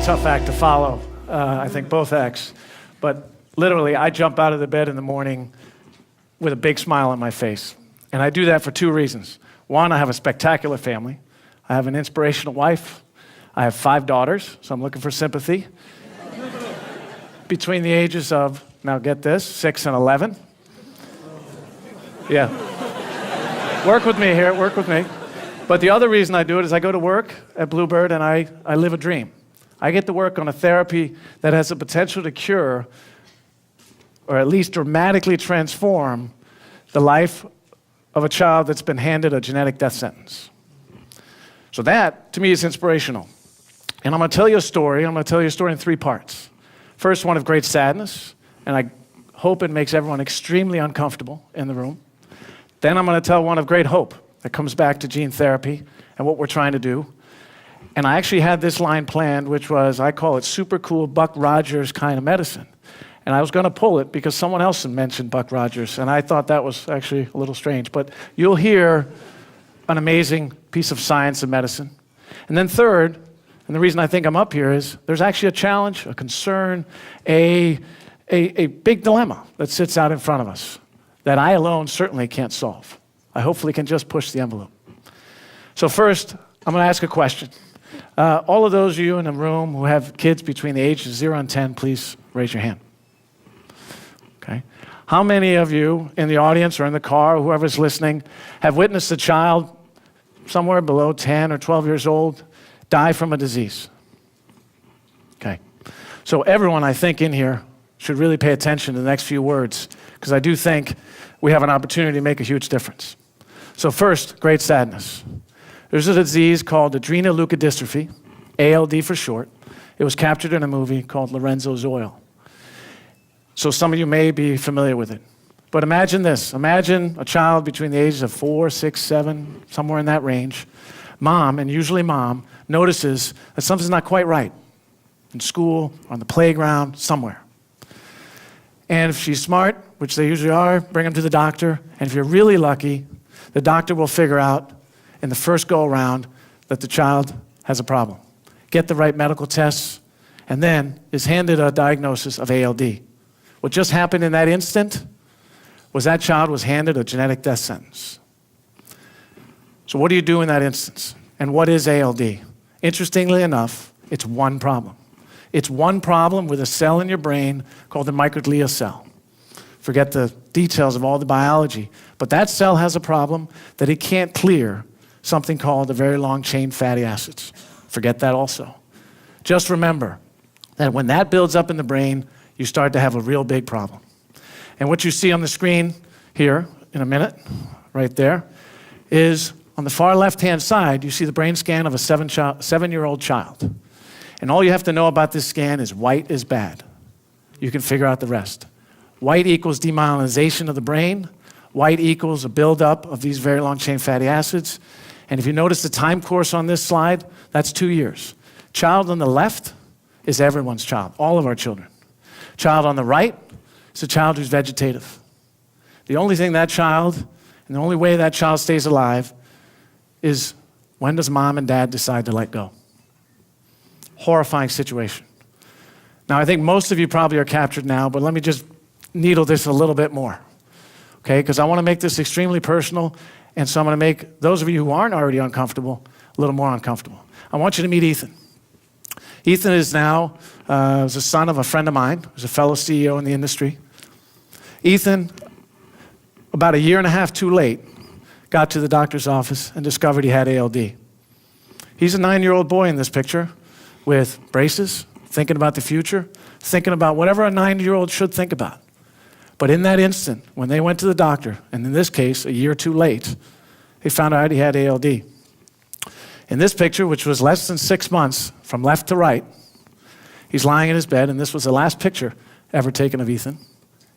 tough act to follow, I think both acts. But literally, I jump out of the bed in the morning with a big smile on my face. And I do that for two reasons. One, I have a spectacular family. I have an inspirational wife. I have 5 daughters, so I'm looking for sympathy. Between the ages of, now get this, 6 and 11. Yeah. Work with me here, work with me. But the other reason I do it is I go to work at Bluebird and I live a dream. I get to work on a therapy that has the potential to cure, or at least dramatically transform, the life of a child that's been handed a genetic death sentence. So that, to me, is inspirational. And I'm going to tell you a story. I'm going to tell you a story in 3 parts. First, one of great sadness, and I hope it makes everyone extremely uncomfortable in the room. Then I'm going to tell one of great hope that comes back to gene therapy and what we're trying to do. And I actually had this line planned, which was, I call it super cool Buck Rogers kind of medicine. And I was going to pull it because someone else had mentioned Buck Rogers, and I thought that was actually a little strange. But you'll hear an amazing piece of science and medicine. And then third, and the reason I think I'm up here is there's actually a challenge, a concern, a big dilemma that sits out in front of us that I alone certainly can't solve. I hopefully can just push the envelope. So first, I'm going to ask a question. All of those of you in the room who have kids between the ages of 0 and 10, please raise your hand. Okay. How many of you in the audience or in the car, or whoever's listening, have witnessed a child somewhere below 10 or 12 years old die from a disease? Okay. So everyone, I think, in here should really pay attention to the next few words, because I do think we have an opportunity to make a huge difference. So first, great sadness. There's a disease called adrenoleukodystrophy, ALD for short. It was captured in a movie called Lorenzo's Oil. So some of you may be familiar with it. But imagine this. Imagine a child between the ages of 4, 6, 7, somewhere in that range. Mom, and usually mom, notices that something's not quite right in school, on the playground, somewhere. And if she's smart, which they usually are, bring them to the doctor. And if you're really lucky, the doctor will figure out in the first go-around that the child has a problem. Get the right medical tests, and then is handed a diagnosis of ALD. What just happened in that instant was that child was handed a genetic death sentence. So what do you do in that instance? And what is ALD? Interestingly enough, it's one problem. It's one problem with a cell in your brain called the microglia cell. Forget the details of all the biology, but that cell has a problem that it can't clear something called the very long-chain fatty acids. Forget that also. Just remember that when that builds up in the brain, you start to have a real big problem. And what you see on the screen here in a minute, right there, is on the far left-hand side, you see the brain scan of a 7-year-old child. And all you have to know about this scan is white is bad. You can figure out the rest. White equals demyelinization of the brain. White equals a buildup of these very long-chain fatty acids. And if you notice the time course on this slide, that's 2 years. Child on the left is everyone's child, all of our children. Child on the right is a child who's vegetative. The only thing that child, and the only way that child stays alive, is when does mom and dad decide to let go? Horrifying situation. Now, I think most of you probably are captured now, but let me just needle this a little bit more, okay? Because I want to make this extremely personal, and so I'm going to make those of you who aren't already uncomfortable a little more uncomfortable. I want you to meet Ethan. Ethan is now is the son of a friend of mine, who's a fellow CEO in the industry. Ethan, about 1.5 years too late, got to the doctor's office and discovered he had ALD. He's a 9-year-old boy in this picture with braces, thinking about the future, thinking about whatever a 9-year-old should think about. But in that instant, when they went to the doctor, and in this case, 1 year too late, they found out he had ALD. In this picture, which was less than 6 months from left to right, he's lying in his bed, and this was the last picture ever taken of Ethan.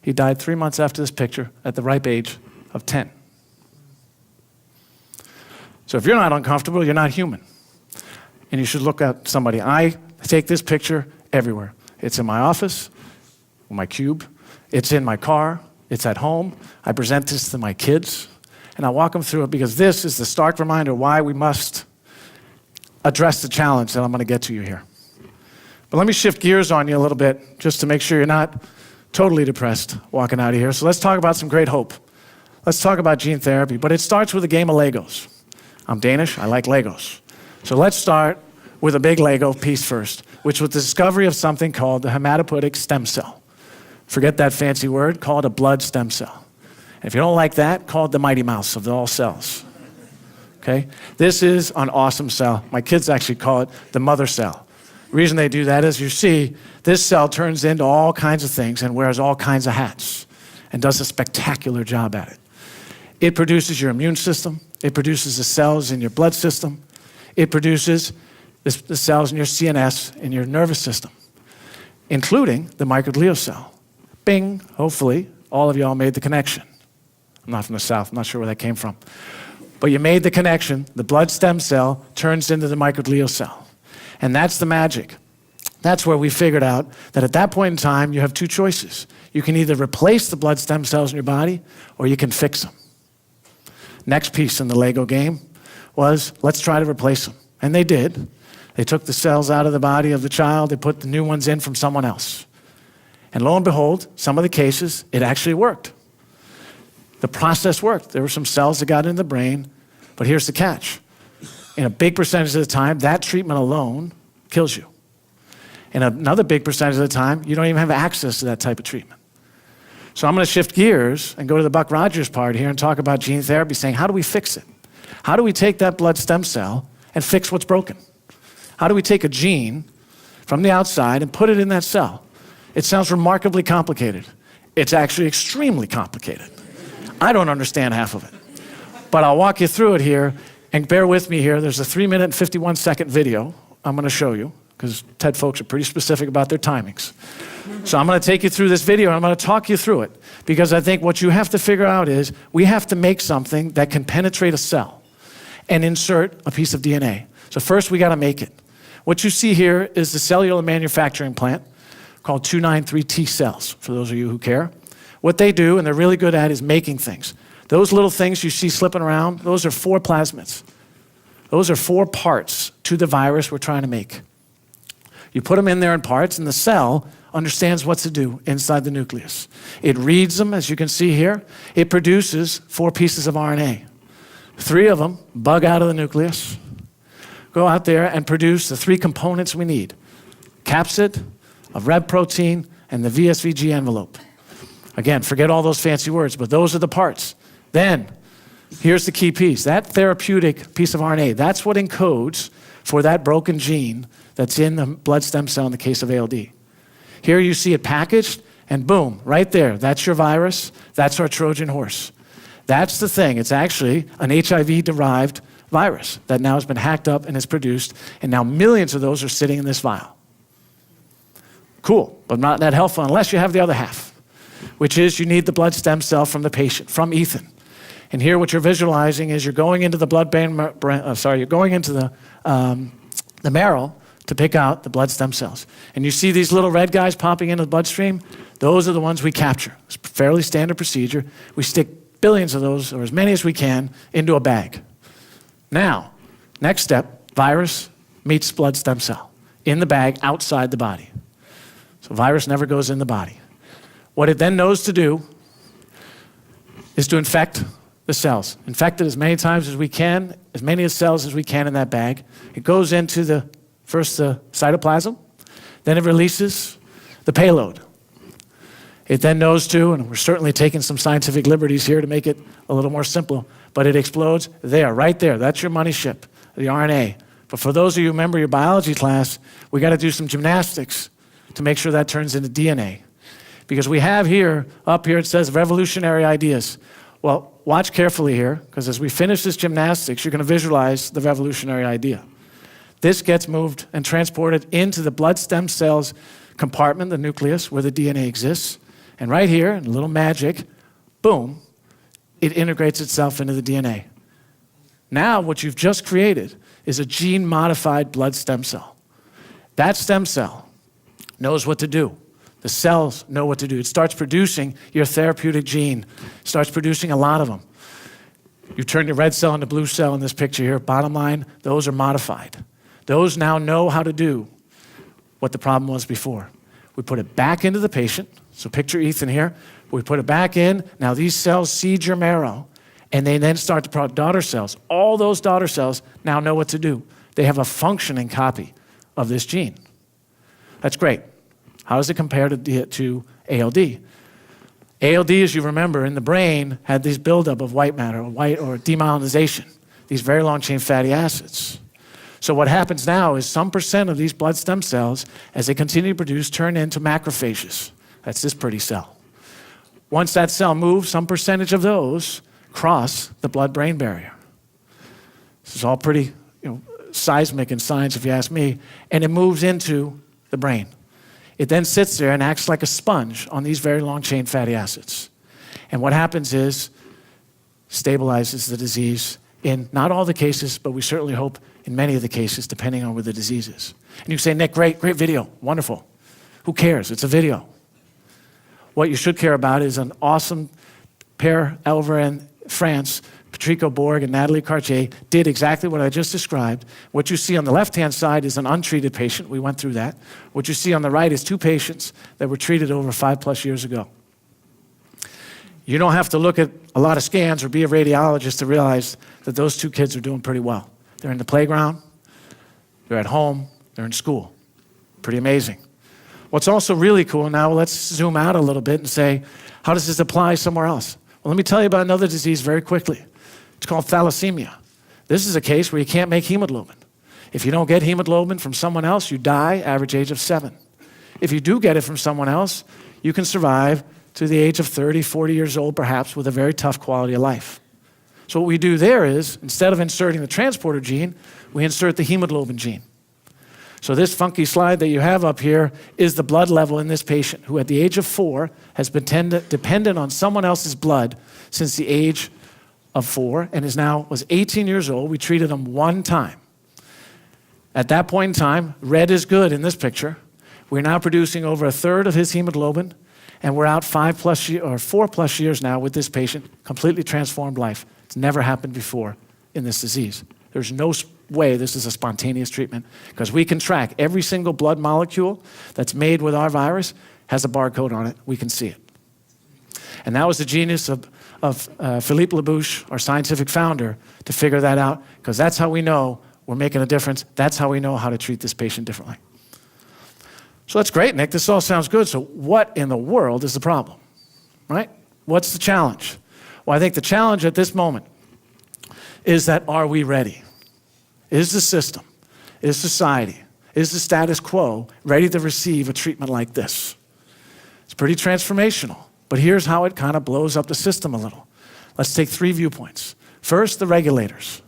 He died 3 months after this picture at the ripe age of 10. So if you're not uncomfortable, you're not human. And you should look at somebody. I take this picture everywhere. It's in my office, my cube. It's in my car. It's at home. I present this to my kids, and I walk them through it because this is the stark reminder why we must address the challenge that I'm going to get to you here. But let me shift gears on you a little bit just to make sure you're not totally depressed walking out of here. So let's talk about some great hope. Let's talk about gene therapy, but it starts with a game of Legos. I'm Danish, I like Legos. So let's start with a big Lego piece first, which was the discovery of something called the hematopoietic stem cell. Forget that fancy word, call it a blood stem cell. And if you don't like that, call it the Mighty Mouse of all cells. Okay? This is an awesome cell. My kids actually call it the mother cell. The reason they do that is you see, this cell turns into all kinds of things and wears all kinds of hats and does a spectacular job at it. It produces your immune system. It produces the cells in your blood system. It produces the cells in your CNS, in your nervous system, including the microglial cell. Bing, hopefully, all of y'all made the connection. I'm not from the South, I'm not sure where that came from. But you made the connection. The blood stem cell turns into the microglial cell. And that's the magic. That's where we figured out that at that point in time, you have two choices. You can either replace the blood stem cells in your body, or you can fix them. Next piece in the Lego game was, let's try to replace them. And they did. They took the cells out of the body of the child, they put the new ones in from someone else. And lo and behold, some of the cases, it actually worked. The process worked. There were some cells that got into the brain, but here's the catch. In a big percentage of the time, that treatment alone kills you. In another big percentage of the time, you don't even have access to that type of treatment. So I'm going to shift gears and go to the Buck Rogers part here and talk about gene therapy, saying, how do we fix it? How do we take that blood stem cell and fix what's broken? How do we take a gene from the outside and put it in that cell? It sounds remarkably complicated. It's actually extremely complicated. I don't understand half of it. But I'll walk you through it here, and bear with me here. There's a 3-minute and 51-second video I'm going to show you, because TED folks are pretty specific about their timings. So I'm going to take you through this video, and I'm going to talk you through it, because I think what you have to figure out is we have to make something that can penetrate a cell and insert a piece of DNA. So first we got to make it. What you see here is the cellular manufacturing plant called 293T cells, for those of you who care. What they do, and they're really good at, is making things. Those little things you see slipping around, those are 4 plasmids. Those are 4 parts to the virus we're trying to make. You put them in there in parts, and the cell understands what to do inside the nucleus. It reads them, as you can see here. It produces 4 pieces of RNA. 3 of them bug out of the nucleus, go out there and produce the 3 components we need: capsid, a Reb protein, and the VSVG envelope. Again, forget all those fancy words, but those are the parts. Then, here's the key piece. That therapeutic piece of RNA, that's what encodes for that broken gene that's in the blood stem cell in the case of ALD. Here you see it packaged, and boom, right there, that's your virus, that's our Trojan horse. That's the thing. It's actually an HIV-derived virus that now has been hacked up and is produced, and now millions of those are sitting in this vial. Cool, but not that helpful unless you have the other half, which is you need the blood stem cell from the patient, from Ethan. And here what you're visualizing is you're going into the you're going into the marrow to pick out the blood stem cells. And you see these little red guys popping into the bloodstream? Those are the ones we capture. It's a fairly standard procedure. We stick billions of those, or as many as we can, into a bag. Now, next step, virus meets blood stem cell in the bag outside the body. So virus never goes in the body. What it then knows to do is to infect the cells. Infect it as many times as we can, as many cells as we can in that bag. It goes into first the cytoplasm, then it releases the payload. It then knows to, and we're certainly taking some scientific liberties here to make it a little more simple, but it explodes there, right there. That's your money ship, the RNA. But for those of you who remember your biology class, we got to do some gymnastics to make sure that turns into DNA. Because we have here, up here it says revolutionary ideas. Well, watch carefully here, because as we finish this gymnastics, you're going to visualize the revolutionary idea. This gets moved and transported into the blood stem cells compartment, the nucleus, where the DNA exists. And right here, in a little magic, boom, it integrates itself into the DNA. Now, what you've just created is a gene-modified blood stem cell. That stem cell knows what to do. The cells know what to do. It starts producing your therapeutic gene. It starts producing a lot of them. You turn your red cell into blue cell in this picture here. Bottom line, those are modified. Those now know how to do what the problem was before. We put it back into the patient. So picture Ethan here. We put it back in. Now these cells seed your marrow, and they then start to produce daughter cells. All those daughter cells now know what to do. They have a functioning copy of this gene. That's great. How does it compare to ALD? ALD, as you remember, in the brain had this buildup of white matter, or demyelinization, these very long-chain fatty acids. So what happens now is some percent of these blood stem cells, as they continue to produce, turn into macrophages. That's this pretty cell. Once that cell moves, some percentage of those cross the blood-brain barrier. This is all pretty seismic in science, if you ask me, and it moves into the brain. It then sits there and acts like a sponge on these very long-chain fatty acids. And what happens is stabilizes the disease in not all the cases, but we certainly hope in many of the cases, depending on where the disease is. And you say, Nick, great video, wonderful. Who cares? It's a video. What you should care about is an awesome pair over in France, Patrick Borg and Natalie Cartier, did exactly what I just described. What you see on the left-hand side is an untreated patient. We went through that. What you see on the right is two patients that were treated over 5+ years ago. You don't have to look at a lot of scans or be a radiologist to realize that those two kids are doing pretty well. They're in the playground, they're at home, they're in school. Pretty amazing. What's also really cool, now let's zoom out a little bit and say, how does this apply somewhere else? Well, let me tell you about another disease very quickly. It's called thalassemia. This is a case where you can't make hemoglobin. If you don't get hemoglobin from someone else, you die, average age of 7. If you do get it from someone else, you can survive to the age of 30, 40 years old, perhaps, with a very tough quality of life. So what we do there is, instead of inserting the transporter gene, we insert the hemoglobin gene. So this funky slide that you have up here is the blood level in this patient who at the age of 4 has been dependent on someone else's blood since the age of 4 and was 18 years old. We treated him one time. At that point in time, red is good in this picture. We're now producing over a third of his hemoglobin, and we're out 4+ years now with this patient, completely transformed life. It's never happened before in this disease. There's no way this is a spontaneous treatment because we can track every single blood molecule that's made with our virus, has a barcode on it, we can see it. And that was the genius of Philippe Labouche, our scientific founder, to figure that out, because that's how we know we're making a difference. That's how we know how to treat this patient differently. So that's great, Nick. This all sounds good. So what in the world is the problem, right? What's the challenge? Well, I think the challenge at this moment is that, are we ready? Is the system, is society, is the status quo ready to receive a treatment like this? It's pretty transformational, but here's how it kind of blows up the system a little. Let's take 3 viewpoints. First, the regulators.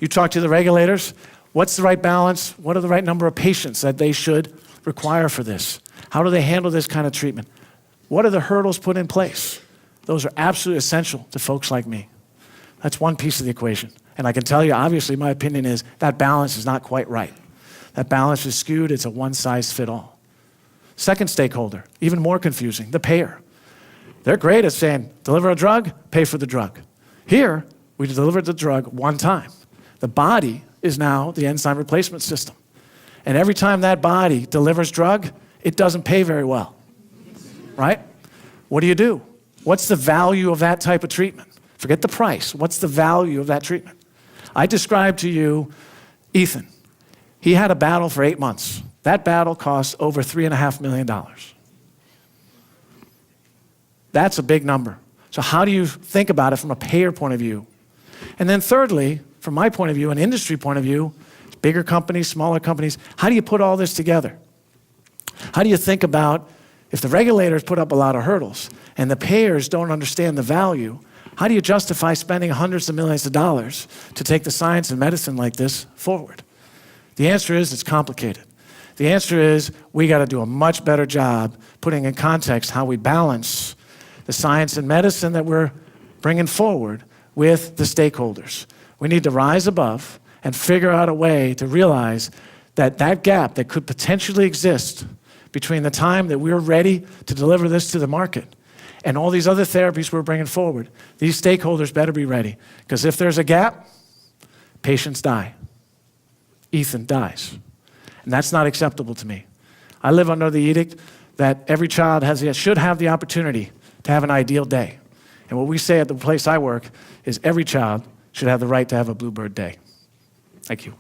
You talk to the regulators, what's the right balance? What are the right number of patients that they should require for this? How do they handle this kind of treatment? What are the hurdles put in place? Those are absolutely essential to folks like me. That's one piece of the equation. And I can tell you, obviously, my opinion is that balance is not quite right. That balance is skewed. It's a one-size-fits-all. Second stakeholder, even more confusing, the payer. They're great at saying, deliver a drug, pay for the drug. Here, we delivered the drug one time. The body is now the enzyme replacement system. And every time that body delivers drug, it doesn't pay very well, right? What do? What's the value of that type of treatment? Forget the price. What's the value of that treatment? I described to you Ethan. He had a battle for 8 months. That battle cost over $3.5 million. That's a big number. So how do you think about it from a payer point of view? And then thirdly, from my point of view, an industry point of view, bigger companies, smaller companies, how do you put all this together? How do you think about if the regulators put up a lot of hurdles and the payers don't understand the value, how do you justify spending hundreds of millions of dollars to take the science and medicine like this forward? The answer is it's complicated. The answer is we got to do a much better job putting in context how we balance the science and medicine that we're bringing forward with the stakeholders. We need to rise above and figure out a way to realize that that gap that could potentially exist between the time that we're ready to deliver this to the market and all these other therapies we're bringing forward, these stakeholders better be ready. Because if there's a gap, patients die. Ethan dies. And that's not acceptable to me. I live under the edict that every child should have the opportunity to have an ideal day. And what we say at the place I work is every child should have the right to have a Bluebird day. Thank you.